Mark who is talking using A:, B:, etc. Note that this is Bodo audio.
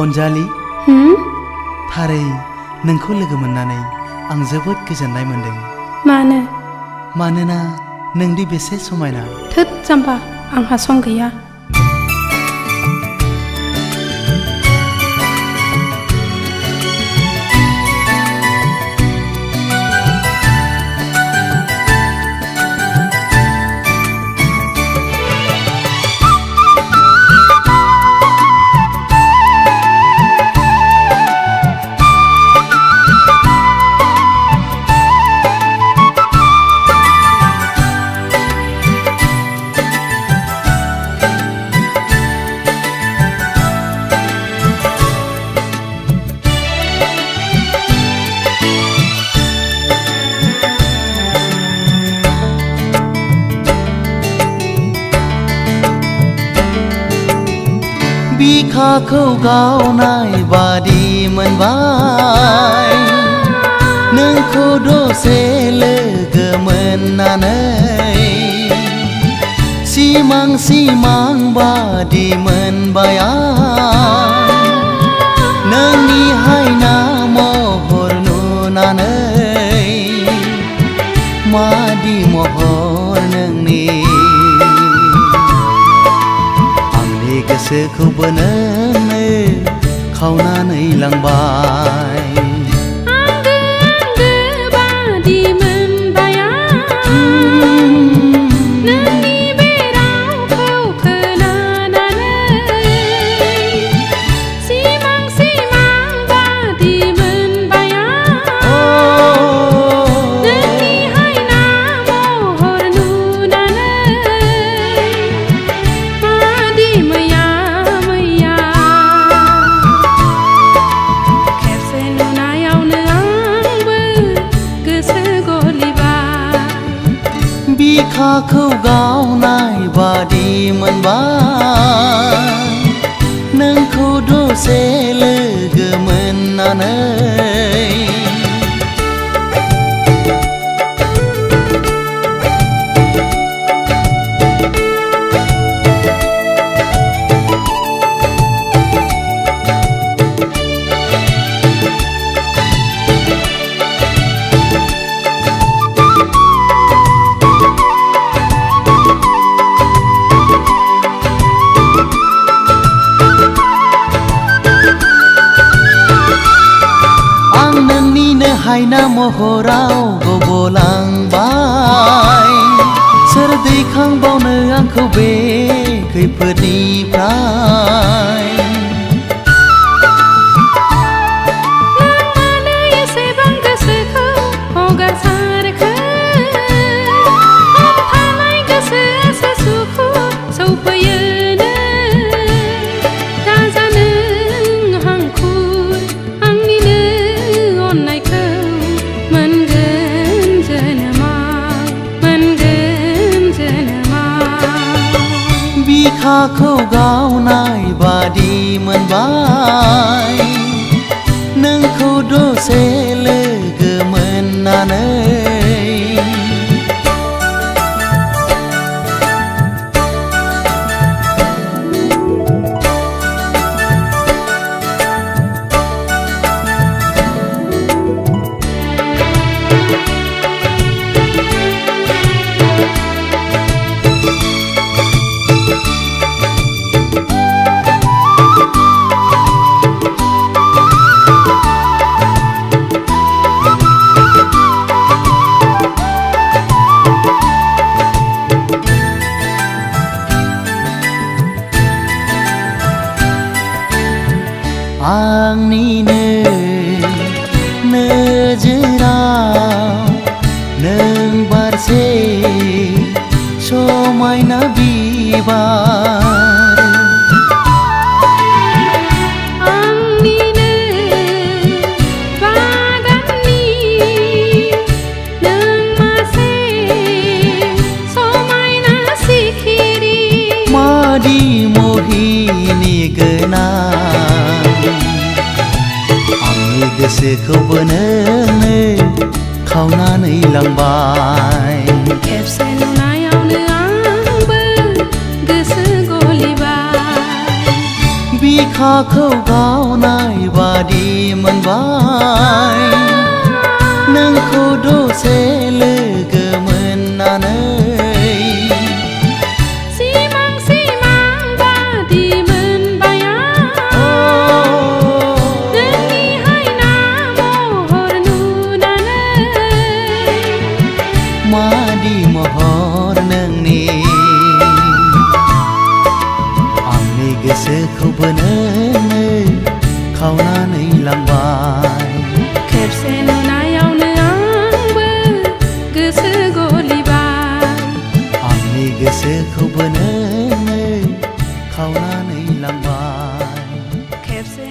A: अनजालि थारै नोंखौ लोगो मोननानै आं जोबोद गोजोननाय मोनदों।
B: मानो?
A: मानोना नोंदि बेसे समायना।
B: थोद जाम्बा, आंहा सम गैया।
A: बिखाखौ गावनाय बादि मोनबाय नोंखौ दसे लोगो मोननानै। सिमां सिमां बादि मोनबाय आं नोंनि हायना महर नुनानै। मादि महर नोंनि, गोसोखौबो नोंनो खावनानै लांबाय।
B: आंगो आंगो बादि मोनबाय आं नोंनि बे रावखौ खोनानानै। सिमां सिमां बादि मोनबाय आं नोंनि हायना महर नुनानै। मादि मैया
A: बिखाखौ गावनाय बादि मोनबाय नोंखौ दसे लोगो मोननानै। हायना महराव गबलांबाय सोर दैखांबावनो आंखौ बे खैफोदनिफ्राय।
B: मानो एसेबां गोसोखौ हगारसारखो? हमथानाय गोसोआसो सुखु सौफैयोनो। दाजा नों हांखुर आंनिनो अननायखौ
A: बिखाखौ गावनाय बादि मोनबाय नोंखौ दसे लोगो मोननानै। आंनिनो नोजोराव नों बारसे समायना बिबार।
B: आंनिनो बागाननि नों मासे समायना सिखिरि।
A: मादि मोहिनी गोनां आंनि गोसोखौबो नोंनो खावनानै लांबाय।
B: खेबसे नुनायावनो आंबो गोसो गलिबाय।
A: बिखाखौ गावनाय बादि मोनबाय नोंखौ दसे लोगो मोननानै
B: सिमां सिमां बादि मोनबाय आं नोंनि हायना महर नुनानै
A: मादि महर नोंनि आंनि गोसोखौबो नोंनो खावनानै लांबाय
B: खेबसे नुनायावनो आंबो गोसो गलिबाय
A: आंनि गोसोखौबो नोंनो खावनानै लांबाय
B: खेबसे